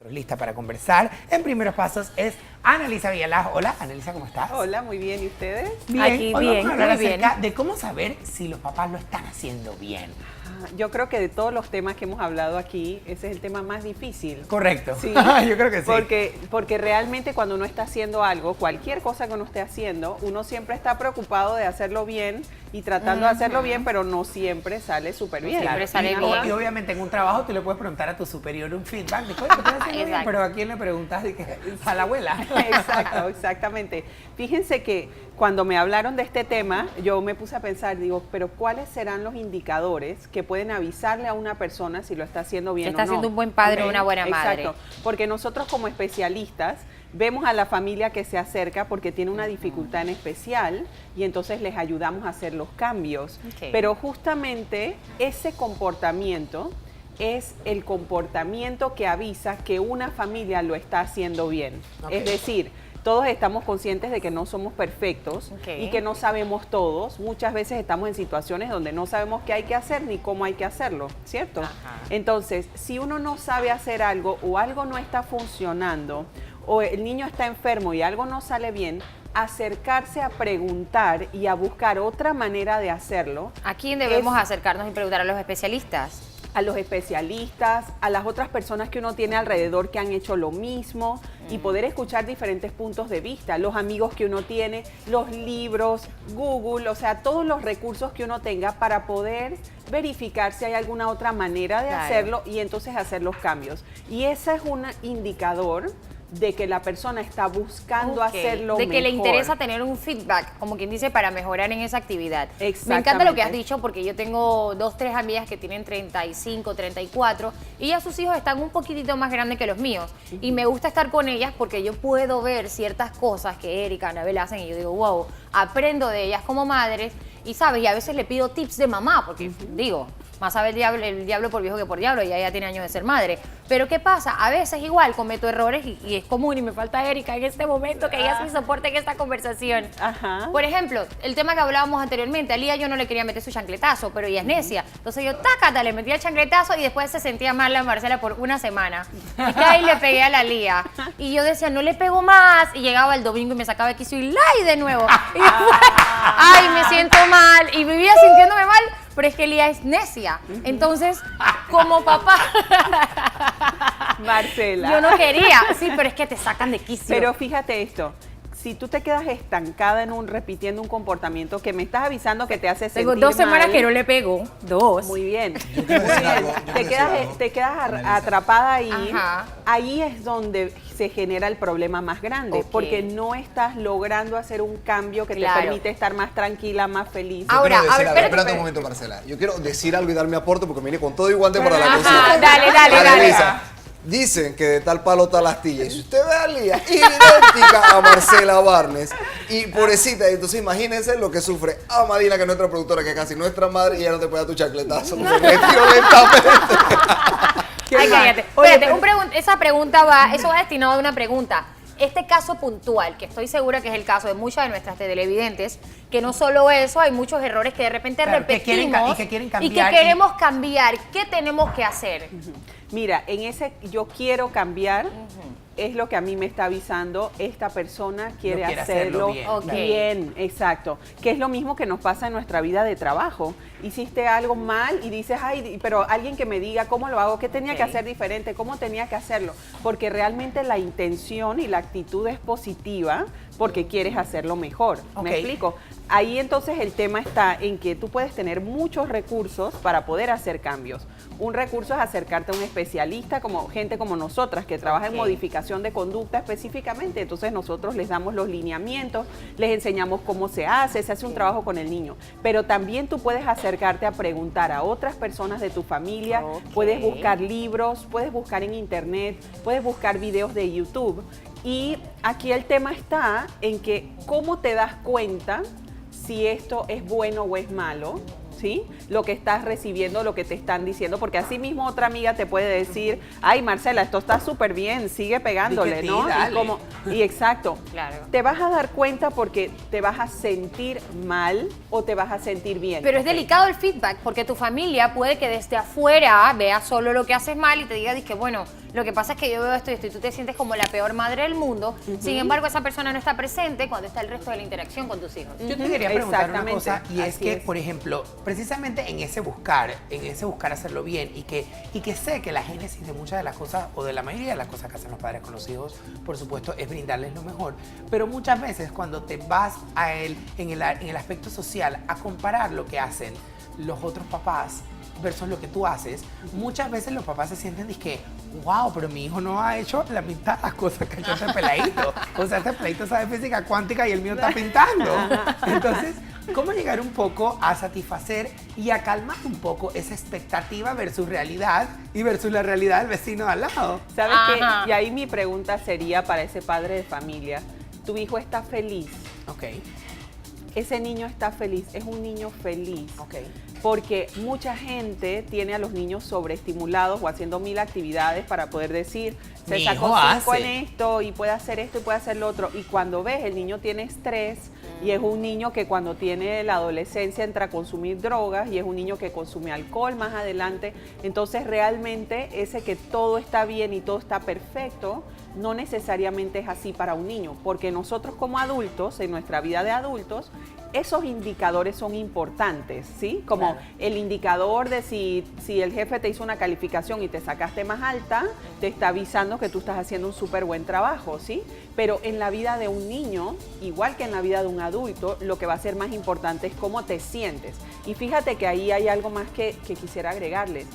Lista para conversar. En Primeros Pasos es Annalisa Villalaz. Hola, Annalisa, ¿cómo estás? Hola, muy bien. ¿Y ustedes? Bien. Aquí, Hoy bien, vamos a hablar muy acerca bien. de cómo saber si los papás lo están haciendo bien. Yo creo que de todos los temas que hemos hablado aquí, ese es el tema más difícil. Correcto. Sí, Yo creo que sí. Porque realmente cuando uno está haciendo algo, cualquier cosa que uno esté haciendo, uno siempre está preocupado de hacerlo bien y tratando de hacerlo bien, pero no siempre sale súper bien. siempre sale y, bien. Y obviamente en un trabajo tú le puedes preguntar a tu superior un feedback de, coño, ¿lo estás haciendo bien? Exacto. Pero ¿a quién le preguntas? De que, a la abuela. Exacto, exactamente. Fíjense que cuando me hablaron de este tema, yo me puse a pensar, digo, pero ¿cuáles serán los indicadores que pueden avisarle a una persona si lo está haciendo bien o no? Está siendo un buen padre o Ok, una buena madre. Exacto, porque nosotros como especialistas vemos a la familia que se acerca porque tiene una dificultad en especial y entonces les ayudamos a hacer los cambios. Ok. Pero justamente ese comportamiento es el comportamiento que avisa que una familia lo está haciendo bien. Ok. Es decir, todos estamos conscientes de que no somos perfectos Ok. y que no sabemos todos. Muchas veces estamos en situaciones donde no sabemos qué hay que hacer ni cómo hay que hacerlo, ¿cierto? Ajá. Entonces, si uno no sabe hacer algo o algo no está funcionando o el niño está enfermo y algo no sale bien, acercarse a preguntar y a buscar otra manera de hacerlo. ¿A quién debemos es- acercarnos y preguntar? ¿A los especialistas? A los especialistas, a las otras personas que uno tiene alrededor que han hecho lo mismo y poder escuchar diferentes puntos de vista, los amigos que uno tiene, los libros, Google, o sea, todos los recursos que uno tenga para poder verificar si hay alguna otra manera de Claro. hacerlo y entonces hacer los cambios. Y ese es un indicador de que la persona está buscando Ok. hacerlo De que le mejor. interesa tener un feedback, como quien dice, para mejorar en esa actividad. Me encanta Exactamente. lo que has dicho porque yo tengo 2, 3 amigas que tienen 35, 34 y ya sus hijos están un poquitito más grandes que los míos. Y me gusta estar con ellas porque yo puedo ver ciertas cosas que Erika, Anabel hacen y yo digo, wow, aprendo de ellas como madres y sabes, y a veces le pido tips de mamá porque digo, más sabe el diablo por viejo que por diablo, y ella ya tiene años de ser madre. Pero ¿qué pasa? A veces igual cometo errores y es común y me falta Erika en este momento que ella es mi soporte en esta conversación. Ajá. Por ejemplo, el tema que hablábamos anteriormente, a Lía yo no le quería meter su chancletazo, pero ella es necia. Entonces yo, tácata, le metí el chancletazo y después se sentía mal la Marcela por una semana. Y que ahí le pegué a la Lía. Y yo decía, no le pego más. Y llegaba el domingo y me sacaba de quicio y ¡lai! De nuevo. Y después, ay, me siento mal. Y vivía sintiéndome mal, pero es que Lía es necia. Entonces, como papá, Marcela. yo no quería. Sí, pero es que te sacan de quicio. Pero fíjate esto, si tú te quedas estancada repitiendo un comportamiento que me estás avisando que te hace sentir Tengo 2 semanas mal, que no le pego. 2. Muy bien, Yo quiero muy decir bien. algo, yo quiero Te decir quedas, algo. te quedas Analiza. atrapada ahí. Ajá. Ahí es donde se genera el problema más grande, Ok. porque no estás logrando hacer un cambio que Claro. te permite estar más tranquila, más feliz. Yo Ahora, quiero decir a ver, algo. espérate, Espérate un momento, Marcela. Yo quiero decir algo y dar mi aporte porque vine con todo y guante para la Ajá, cocina. dale. Annalisa, dicen que de tal palo tal astilla. Y si usted ve a Lía, idéntica a Marcela Barnes. Y pobrecita, entonces imagínense lo que sufre Amadina, que es nuestra productora, que es casi nuestra madre, y ella no te puede dar tu chacletazo. Se metió lentamente. Ay, mal. cállate. Oye, Espérate, esa pregunta eso va destinado a una pregunta. Este caso puntual, que estoy segura que es el caso de muchas de nuestras televidentes, que no solo eso, hay muchos errores que de repente Claro, que quieren repetimos y que quieren y cambiar que queremos cambiar. ¿Qué tenemos que hacer? Mira, en ese yo quiero cambiar, es lo que a mí me está avisando, esta persona quiere quiere hacerlo hacerlo bien. Ok. bien, exacto. Que es lo mismo que nos pasa en nuestra vida de trabajo. Hiciste algo mal y dices, ay, pero alguien que me diga cómo lo hago, qué tenía que Ok. hacer diferente, cómo tenía que hacerlo. Porque realmente la intención y la actitud es positiva porque quieres hacerlo mejor. Ok. ¿Me explico? Ahí entonces el tema está en que tú puedes tener muchos recursos para poder hacer cambios. Un recurso es acercarte a un especialista, como gente como nosotras, que trabaja en Ok. modificación de conducta específicamente. Entonces nosotros les damos los lineamientos, les enseñamos cómo se hace un trabajo con el niño. Pero también tú puedes acercarte a preguntar a otras personas de tu familia, Ok. puedes buscar libros, puedes buscar en internet, puedes buscar videos de YouTube. Y aquí el tema está en que cómo te das cuenta si esto es bueno o es malo, ¿sí? lo que estás recibiendo, lo que te están diciendo, porque así mismo otra amiga te puede decir, ay Marcela, esto está súper bien, sigue pegándole, Di que sí, ¿no? dale. Y exacto, Claro. te vas a dar cuenta porque te vas a sentir mal o te vas a sentir bien. Pero es delicado el feedback porque tu familia puede que desde afuera vea solo lo que haces mal y te diga, que bueno, lo que pasa es que yo veo esto y esto y tú te sientes como la peor madre del mundo. Sin embargo, esa persona no está presente cuando está el resto de la interacción con tus hijos. Yo te quería preguntar una Exactamente, cosa y es así que, es. por ejemplo, precisamente en ese buscar hacerlo bien y que sé que la génesis de muchas de las cosas o de la mayoría de las cosas que hacen los padres con los hijos, por supuesto, es brindarles lo mejor. Pero muchas veces cuando te vas a él en el aspecto social a comparar lo que hacen los otros papás versus lo que tú haces, muchas veces los papás se sienten que, wow, pero mi hijo no ha hecho la mitad de las cosas que ha hecho este peladito. O sea, este peladito sabe física cuántica y el mío está pintando. Entonces, ¿cómo llegar un poco a satisfacer y a calmar un poco esa expectativa versus realidad y versus la realidad del vecino de al lado? ¿Sabes Ajá. qué? Y ahí mi pregunta sería para ese padre de familia, ¿tu hijo está feliz? Ok, Ese niño está feliz, es un niño feliz. ok. Porque mucha gente tiene a los niños sobreestimulados o haciendo 1000 actividades para poder decir, se Mi sacó hijo 5 en hace. esto y puede hacer esto y puede hacer lo otro. Y cuando ves, el niño tiene estrés y es un niño que cuando tiene la adolescencia entra a consumir drogas y es un niño que consume alcohol más adelante. Entonces realmente ese que todo está bien y todo está perfecto, no necesariamente es así para un niño, porque nosotros como adultos, en nuestra vida de adultos, esos indicadores son importantes, ¿sí? Como Claro. el indicador de si el jefe te hizo una calificación y te sacaste más alta, te está avisando que tú estás haciendo un súper buen trabajo, ¿sí? Pero en la vida de un niño, igual que en la vida de un adulto, lo que va a ser más importante es cómo te sientes. Y fíjate que ahí hay algo más que quisiera agregarles.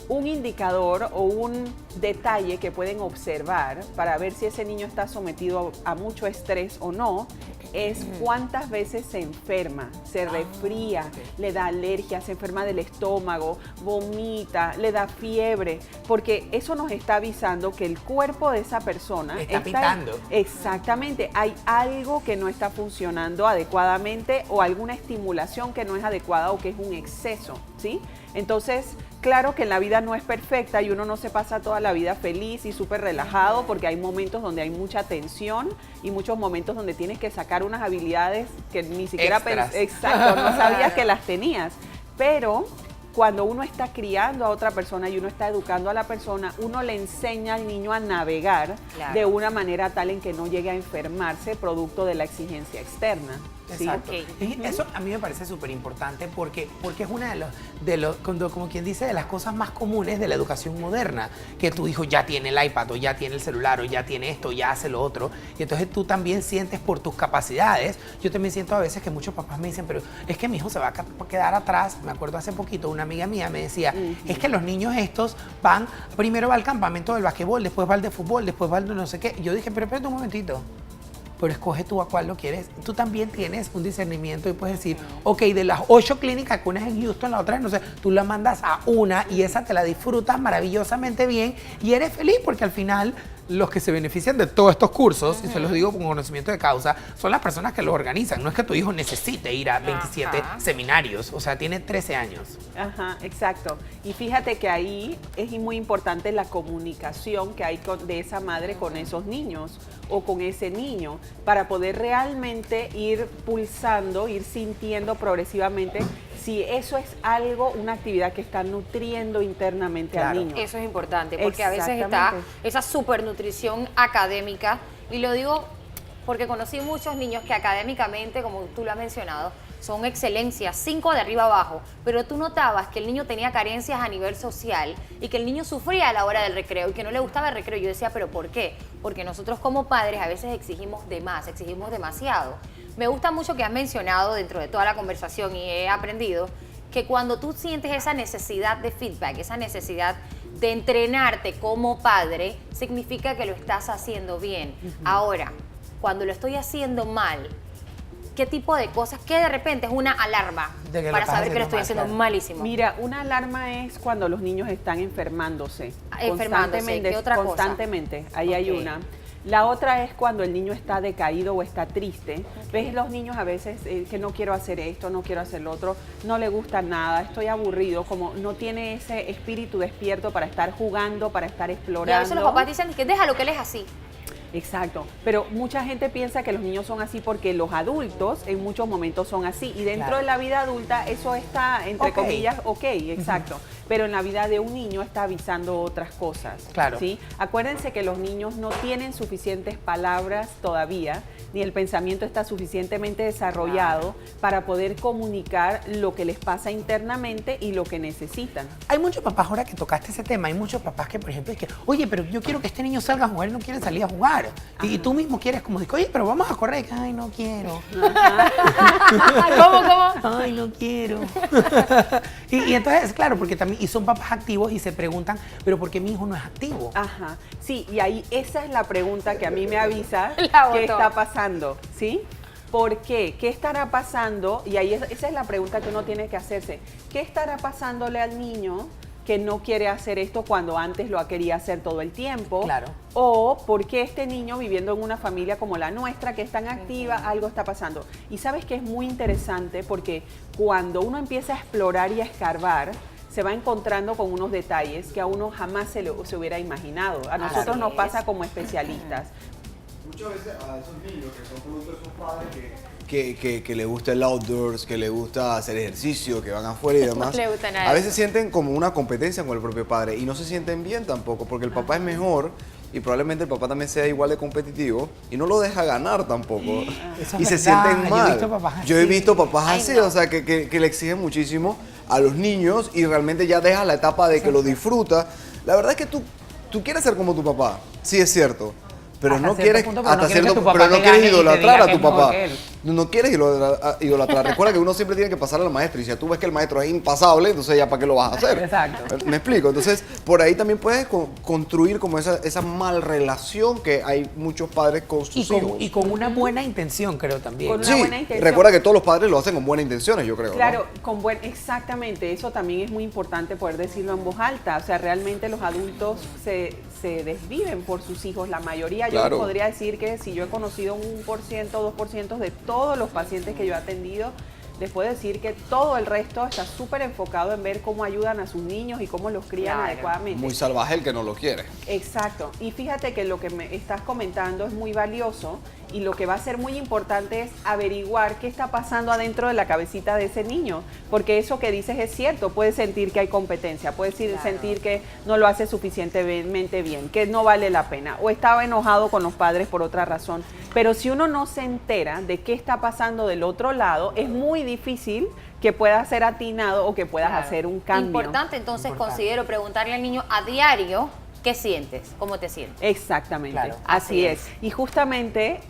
Un indicador o un detalle que pueden observar para ver si ese niño está sometido a mucho estrés o no es cuántas veces se enferma, se resfría, le da alergia, se enferma del estómago, vomita, le da fiebre, porque eso nos está avisando que el cuerpo de esa persona Está pitando. Exactamente, hay algo que no está funcionando adecuadamente o alguna estimulación que no es adecuada o que es un exceso, ¿sí? Entonces, claro que en la vida no es perfecta y uno no se pasa toda la vida feliz y súper relajado porque hay momentos donde hay mucha tensión y muchos momentos donde tienes que sacar unas habilidades que ni siquiera Extras. exacto, no sabías que las tenías. Pero cuando uno está criando a otra persona y uno está educando a la persona, uno le enseña al niño a navegar Claro. de una manera tal en que no llegue a enfermarse producto de la exigencia externa. ¿sí? Exacto. Ok. Y eso a mí me parece súper importante porque es una como quien dice, de las cosas más comunes de la educación moderna, que tu hijo ya tiene el iPad o ya tiene el celular o ya tiene esto, ya hace lo otro, y entonces tú también sientes por tus capacidades. Yo también siento a veces que muchos papás me dicen, pero es que mi hijo se va a quedar atrás. Me acuerdo hace poquito, una amiga mía me decía, es que los niños estos primero va al campamento del basquetbol, después va al de fútbol, después va al de no sé qué. Y yo dije, pero espérate un momentito. Pero escoge tú a cuál lo quieres. Tú también tienes un discernimiento y puedes decir, ok, de las 8 clínicas que una es en Houston, la otra es, no sé, tú la mandas a una y esa te la disfrutas maravillosamente bien y eres feliz porque al final los que se benefician de todos estos cursos, y se los digo con conocimiento de causa, son las personas que los organizan. No es que tu hijo necesite ir a 27 Ajá. seminarios, o sea, tiene 13 años. Ajá, exacto. Y fíjate que ahí es muy importante la comunicación que hay de esa madre con esos niños o con ese niño para poder realmente ir pulsando, ir sintiendo progresivamente si eso es algo, una actividad que está nutriendo internamente Claro. al niño. Eso es importante, porque a veces está Exactamente. esa supernutrición académica, y lo digo porque conocí muchos niños que académicamente, como tú lo has mencionado, son excelencias, 5 de arriba abajo, pero tú notabas que el niño tenía carencias a nivel social y que el niño sufría a la hora del recreo y que no le gustaba el recreo. Yo decía, ¿pero por qué? Porque nosotros como padres a veces exigimos de más, exigimos demasiado. Me gusta mucho que has mencionado dentro de toda la conversación y he aprendido que cuando tú sientes esa necesidad de feedback, esa necesidad de entrenarte como padre, significa que lo estás haciendo bien. Ahora, cuando lo estoy haciendo mal, ¿qué tipo de cosas? Que de repente es una alarma De que lo para estás saber que lo haciendo estoy mal, haciendo claro. malísimo. Mira, una alarma es cuando los niños están enfermándose. Enfermándose, ¿qué otra cosa? Constantemente, ahí hay Ok. una. La otra es cuando el niño está decaído o está triste. Ves los niños a veces que no quiero hacer esto, no quiero hacer lo otro, no le gusta nada, estoy aburrido, como no tiene ese espíritu despierto para estar jugando, para estar explorando. Y a veces los papás dicen que déjalo, que él es así. Exacto, pero mucha gente piensa que los niños son así porque los adultos en muchos momentos son así y dentro Claro. de la vida adulta eso está, entre Ok. comillas, ok, exacto, pero en la vida de un niño está avisando otras cosas. Claro. ¿Sí? Acuérdense que los niños no tienen suficientes palabras todavía, ni el pensamiento está suficientemente desarrollado para poder comunicar lo que les pasa internamente y lo que necesitan. Hay muchos papás, ahora que tocaste ese tema, hay muchos papás que, por ejemplo, es que, oye, pero yo quiero que este niño salga a jugar y no quiere salir a jugar. Y tú mismo quieres como decir, oye, pero vamos a correr. Ay, no quiero. ¿Cómo? Ay, no quiero. y entonces, claro, porque también, y son papás activos y se preguntan, pero ¿por qué mi hijo no es activo? Ajá, sí, y ahí esa es la pregunta que a mí me avisa La qué botó. está pasando, ¿sí? ¿Por qué? ¿Qué estará pasando? Y ahí esa es la pregunta que uno tiene que hacerse. ¿Qué estará pasándole al niño que no quiere hacer esto cuando antes lo quería hacer todo el tiempo? Claro. O por qué este niño viviendo en una familia como la nuestra, que es tan activa, algo está pasando. Y sabes que es muy interesante porque cuando uno empieza a explorar y a escarbar, se va encontrando con unos detalles que a uno jamás se hubiera imaginado. A nosotros Así nos es. pasa como especialistas. Muchas veces a esos niños que son producto de sus padres que les gusta el outdoors, que les gusta hacer ejercicio, que van afuera y demás, le gusta nada a de veces sienten como una competencia con el propio padre y no se sienten bien tampoco porque el papá es mejor y probablemente el papá también sea igual de competitivo y no lo deja ganar tampoco Eso y es se verdad, sienten yo he mal. visto papás Yo he así. visto papás Ay, así, no. o sea, que le exigen muchísimo a los niños y realmente ya dejas la etapa de que lo disfruta. La verdad es que tú quieres ser como tu papá, sí es cierto. Pero Hasta no cierto quieres, punto, pero no hasta quieres que cierto- tu papá pero no te quieres gane y te idolatrar diga a que tu es mejor papá. que él. No quieres idolatrar. Recuerda que uno siempre tiene que pasar al maestro y si tú ves que el maestro es impasable, entonces ya para qué lo vas a hacer. Exacto. Me explico. Entonces, por ahí también puedes construir como esa mal relación que hay muchos padres con sus hijos. Y con una buena intención, creo también. Con una Sí, buena intención. recuerda que todos los padres lo hacen con buenas intenciones, yo creo. ¿no? Claro, exactamente, eso también es muy importante poder decirlo en voz alta. O sea, realmente los adultos se desviven por sus hijos, la mayoría. Yo Claro. podría decir que si yo he conocido 1%, 2% de todos los pacientes que yo he atendido, les puedo decir que todo el resto está súper enfocado en ver cómo ayudan a sus niños y cómo los crían Claro. adecuadamente. Muy salvaje el que no lo quiere. Exacto. Y fíjate que lo que me estás comentando es muy valioso y lo que va a ser muy importante es averiguar qué está pasando adentro de la cabecita de ese niño, porque eso que dices es cierto, puedes sentir que hay competencia, puedes sentir que no lo hace suficientemente bien, que no vale la pena, o estaba enojado con los padres por otra razón. Pero si uno no se entera de qué está pasando del otro lado, es muy difícil que puedas ser atinado o que puedas Claro. hacer un cambio. Importante, entonces, Importante. considero preguntarle al niño a diario qué sientes, cómo te sientes. Exactamente, Claro. así Así es. Y justamente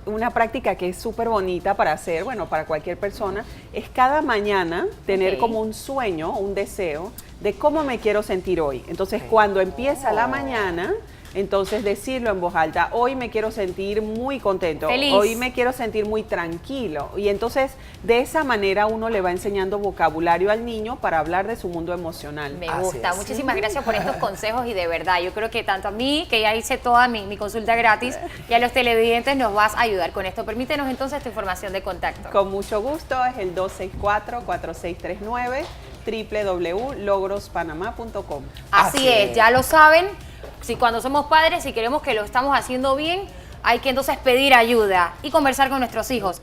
una práctica que es súper bonita para hacer, bueno, para cualquier persona, es cada mañana tener Ok. como un sueño, un deseo de cómo me quiero sentir hoy. Entonces, cuando empieza la mañana, entonces decirlo en voz alta, hoy me quiero sentir muy contento, Feliz. hoy me quiero sentir muy tranquilo. Y entonces, de esa manera uno le va enseñando vocabulario al niño para hablar de su mundo emocional. Me Así gusta. es. Muchísimas gracias por estos consejos y de verdad, yo creo que tanto a mí, que ya hice toda mi consulta gratis, y a los televidentes nos vas a ayudar con esto. Permítenos entonces tu información de contacto. Con mucho gusto, es el 264-4639, www.logrospanamá.com. Así Así es, es. ya lo saben. Si cuando somos padres, si queremos que lo estamos haciendo bien, hay que entonces pedir ayuda y conversar con nuestros hijos.